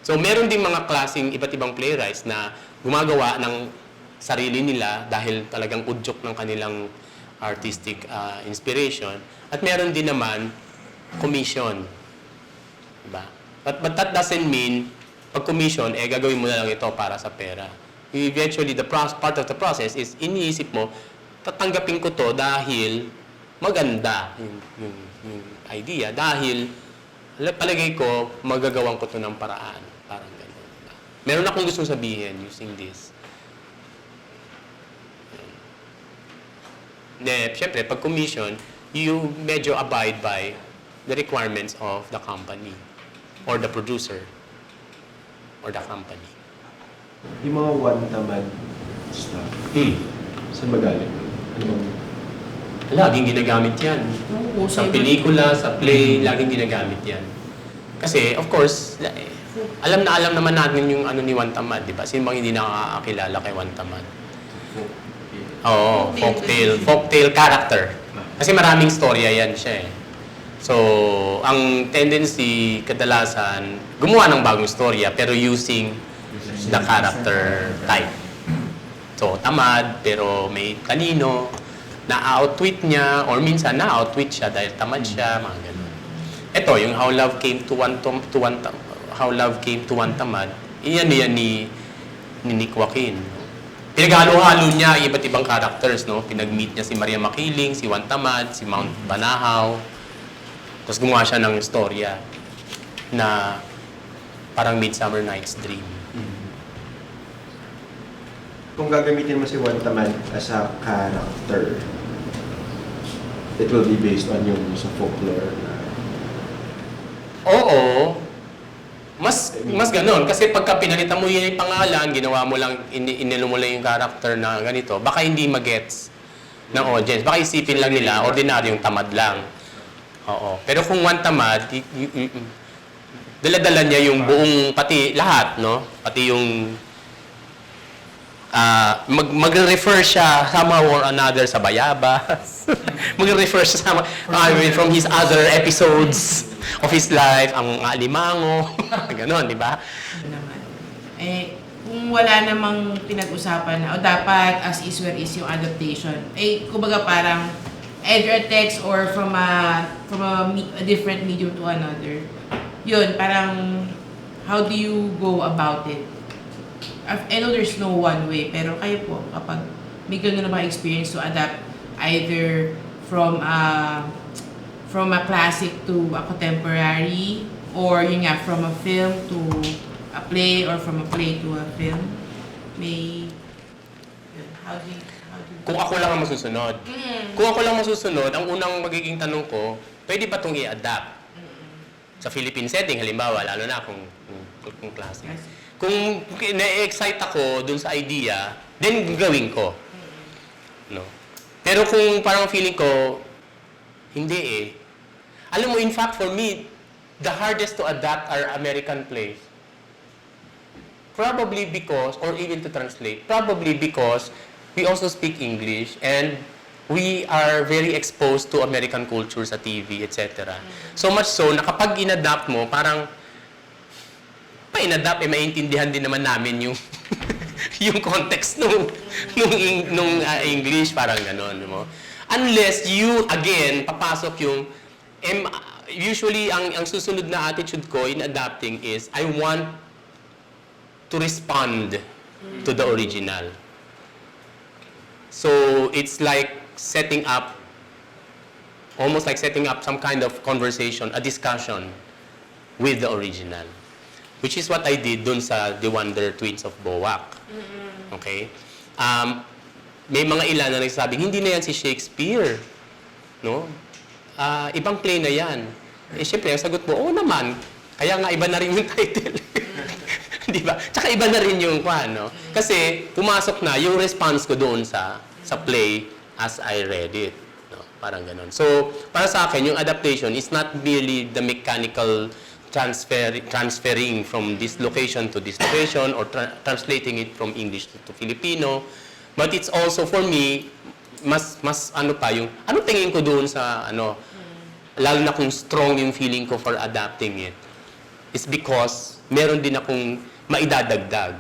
So, meron ding mga klaseng iba't ibang playwrights na gumagawa ng sarili nila dahil talagang udyok ng kanilang artistic inspiration. At meron din naman commission. Diba? But that doesn't mean pag commission, gagawin mo na lang ito para sa pera. Eventually, part of the process is iniisip mo, tatanggapin ko to dahil maganda yung idea. Dahil palagay ko, magagawan ko to ng paraan. Parang gano'n. Meron akong gustong sabihin using this. Siyempre, pag commission, you medyo abide by the requirements of the company or the producer or the company. Yung mga one-tamad stuff, saan ba galing? Ano bang... Laging ginagamit yan. Sa pelikula, sa play, laging ginagamit yan. Kasi, of course, alam naman natin yung ano ni One Tamad, di ba? Sino bang hindi nakakakilala kay One Tamad? Oo, folktale character. Kasi maraming storya yan siya eh. So, ang tendency kadalasan, gumawa ng bagong storya pero using the character type. So, tamad pero may talino, na-outwit niya or minsan na-outwit siya dahil tamad siya, mga ganun. Ito, yung How Love Came to One Tamad, iyan ni Nick Joaquin. Pinaghalo-halo niya iba't ibang characters, no? Pinag-meet niya si Maria Makiling, si One Tamad, si Mount Banahaw. Tapos gumawa siya ng storya na parang Midsummer Night's Dream. Kung gagamitin mo si One Tamad as a character, it will be based on yung sa folklore na... Oo. Mas ganun. Kasi pagka pinalitan mo yung pangalan, ginawa mo lang, inilo mo lang yung character na ganito, baka hindi magets ng audience. Baka isipin lang nila, ordinaryong tamad lang. Oo. Pero kung One Tamad, dala-dala niya yung buong, pati lahat, no? Pati yung mag-refer siya somehow or another sa Bayabas. Mag-refer siya from his other episodes of his life, ang alimango. Ganon, di ba? Kung wala namang pinag-usapan na, o dapat as is where is yung adaptation, kumbaga parang either a text or from a different medium to another. Yun, parang how do you go about it? I know there's no one way, pero kayo po, kapag may gano'n na bang experience to adapt either from a classic to a contemporary, or yun nga, from a film to a play, or from a play to a film, how do you... Kung ako lang ang masusunod. Kung ako lang masusunod, ang unang magiging tanong ko, pwede ba itong i-adapt? Sa Philippine setting, halimbawa, lalo na kung classic. Kung na-excite ako dun sa idea, then gagawin ko. No? Pero kung parang feeling ko, hindi eh. Alam mo, in fact, for me, the hardest to adapt are American plays. Probably because, or even to translate, probably because we also speak English and we are very exposed to American culture sa TV, etc. So much so, na kapag in-adapt mo, parang in-adapt, maintindihan din naman namin yung yung context nung English, parang gano'n, mo. Unless you, again, papasok yung, usually, ang susunod na attitude ko in adapting is, I want to respond to the original. So, it's like almost like setting up some kind of conversation, a discussion with the original. Which is what I did dun sa The Wonder Twins of Bowac. Okay? May mga ilan na nagsasabing, hindi na yan si Shakespeare. No? Ibang play na yan. Siyempre, ang sagot mo, oo naman. Kaya nga, iba na rin yung title. Di ba? Tsaka iba na rin yung no? Kasi, pumasok na yung response ko doon sa play as I read it. No? Parang ganun. So, para sa akin, yung adaptation is not merely the mechanical transferring from this location to this location or translating it from English to Filipino. But it's also, for me, mas ano tingin ko doon sa, lalo na kung strong yung feeling ko for adapting it. is because meron din akong maidadagdag.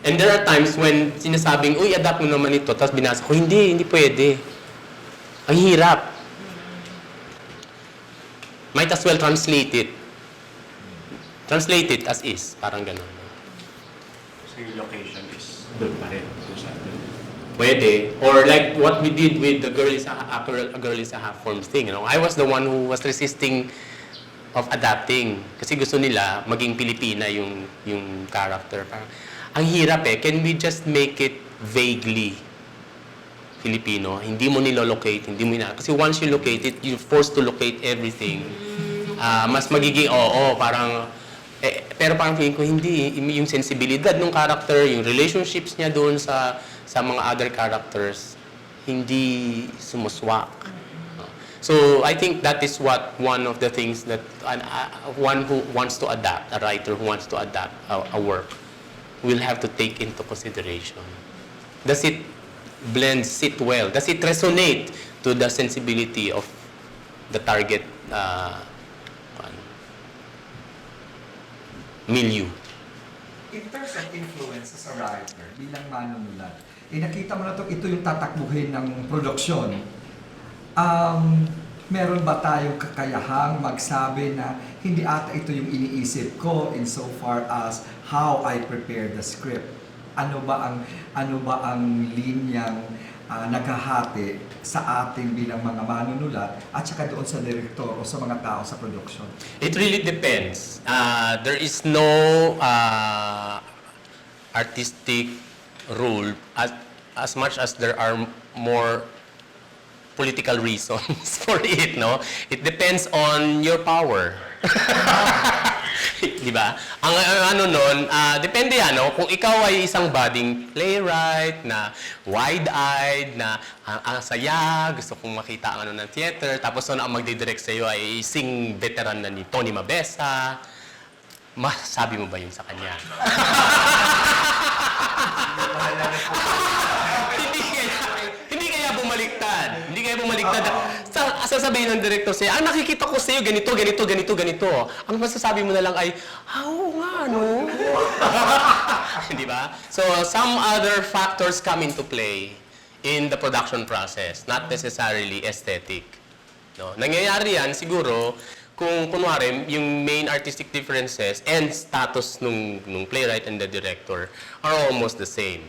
And there are times when sinasabing, uy, adapt mo naman ito, tapos binasa ko, hindi pwede. Ang hirap. Might as well translate it. Translate it as is. Parang ganun. So yung location is doon pa rin. Doon sa atin. Pwede. Or like what we did with the girl is a half formed thing. You know? I was the one who was resisting of adapting. Kasi gusto nila maging Pilipina yung character. Parang, ang hirap Can we just make it vaguely Filipino? Hindi mo nilolocate, hindi mo kasi once you locate it, you're forced to locate everything. Mas magiging, parang, pero parang feeling ko, hindi. Yung sensibilidad ng character, yung relationships niya doon sa mga other characters, hindi sumuswak. So, I think that is one of the things that one who wants to adapt, a writer who wants to adapt a work, will have to take into consideration. Does it sit well? Does it resonate to the sensibility of the target milieu? In terms of influence as a writer, bilang manunulat, nakita mo na ito yung tatakbuhin ng produksyon. Meron ba tayong kakayahang magsabi na hindi ata ito yung iniisip ko insofar as how I prepare the script? Ano ba ang linyang naghahati sa ating bilang mga manunulat at saka doon sa direktor o sa mga tao sa production? It really depends. There is no artistic rule as much as there are more political reasons for it, no? It depends on your power. Di ba? Ang ano nun, depende yan, no? Kung ikaw ay isang budding playwright na wide-eyed, na ang saya, gusto kong makita ang ano ng theater, tapos ang magdidirect sa'yo ay isang veteran na ni Tony Mabesa, masasabi mo ba yun sa kanya? Hindi kaya bumaliktad. Hindi kaya bumaliktad. Sasabihin ng director sa'yo, nakikita ko sa'yo, ganito, ganito, ganito, ganito. Ang masasabi mo na lang ay, oo nga, no? Di ba? So, some other factors come into play in the production process, not necessarily aesthetic. No? Nangyayari yan, siguro, kung kunwari, yung main artistic differences and status nung playwright and the director are almost the same.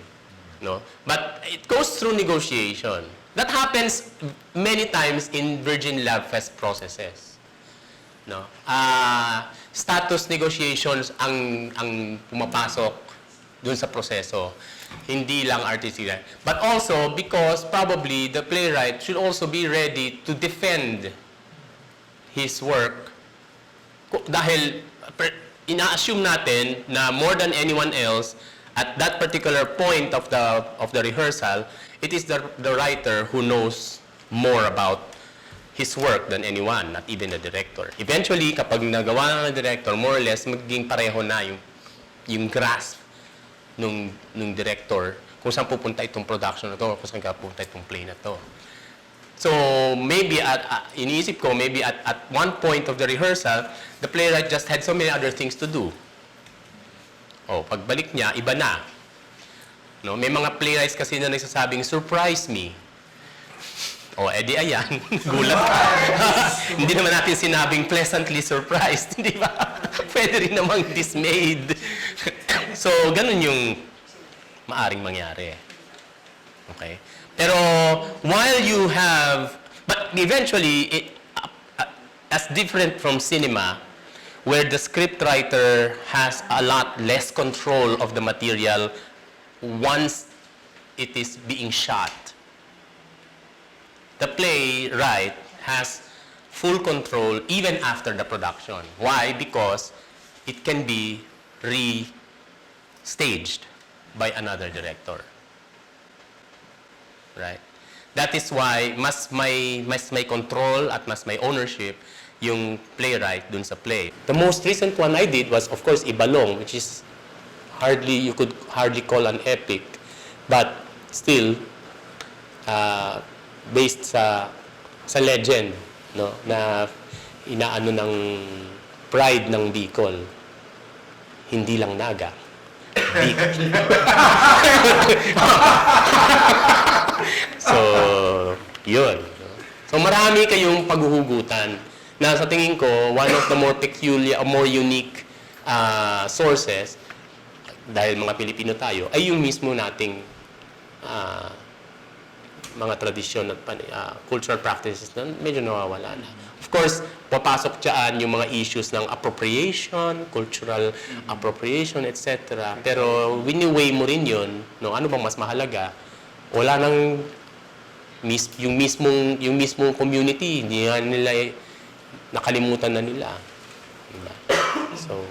No? But it goes through negotiation. That happens many times in Virgin Lab Fest processes. No? Status negotiations ang pumapasok dun sa proseso. Hindi lang artistic. But also because probably the playwright should also be ready to defend his work dahil ina-assume natin na more than anyone else at that particular point of the rehearsal, it is the writer who knows more about his work than anyone, not even the director. Eventually, kapag nagawa ng director, more or less, magiging pareho na yung grasp nung director kung saan pupunta itong production na to, kung saan pupunta itong play na to. So, maybe iniisip ko, maybe at one point of the rehearsal, the playwright just had so many other things to do. Pagbalik niya, iba na. No? May mga playwrights kasi na nagsasabing, surprise me. Edi ayan, gulat ka. Hindi naman natin sinabing pleasantly surprised, di ba? Pwede rin namang dismayed. So, ganun yung maaring mangyari. Okay? Pero, while you have, but eventually, as different from cinema, where the scriptwriter has a lot less control of the material once it is being shot. The playwright has full control even after the production. Why? Because it can be re-staged by another director. Right? That is why mas may control at mas may ownership yung playwright dun sa play. The most recent one I did was, of course, Ibalong, which is you could hardly call an epic, but still based sa legend, no, na inaano ng pride ng Bicol, hindi lang Naga. So, yun. So, marami kayong paghuhugutan na sa tingin ko, one of the more peculiar, more unique sources, dahil mga Pilipino tayo, ay yung mismo nating mga tradisyon at cultural practices na medyo nawawala na. Of course, papasok dyan yung mga issues ng appropriation, cultural appropriation, etc. Pero wini-weigh mo rin yun, no? Ano bang mas mahalaga? Wala nang yung mismong community, hindi nga nila nakalimutan na nila. Diba? So,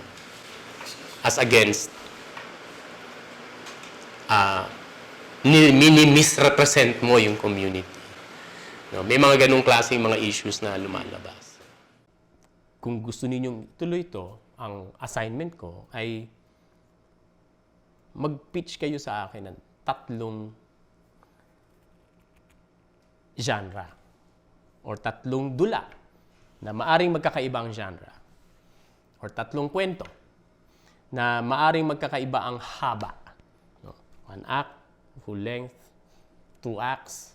as against misrepresent mo yung community. No, may mga ganung klaseng mga issues na lumalabas. Kung gusto ninyong tuloy ito, ang assignment ko ay mag-pitch kayo sa akin ng 3 genre or 3 dula na maaring magkakaibang genre or 3 kwento na maaring magkakaiba ang haba. No? 1 act, full length, 2 acts,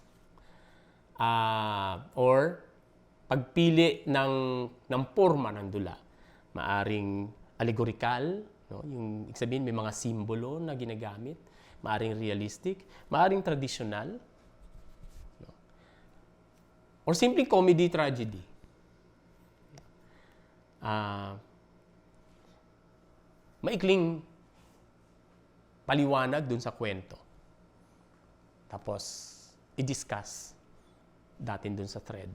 or pagpili ng forma ng dula. Maaring allegorical, no? Yung ibig sabihin may mga simbolo na ginagamit, maaring realistic, maaring traditional, no? Or simple comedy tragedy. Maikling paliwanag dun sa kwento. Tapos, i-discuss natin dun sa thread.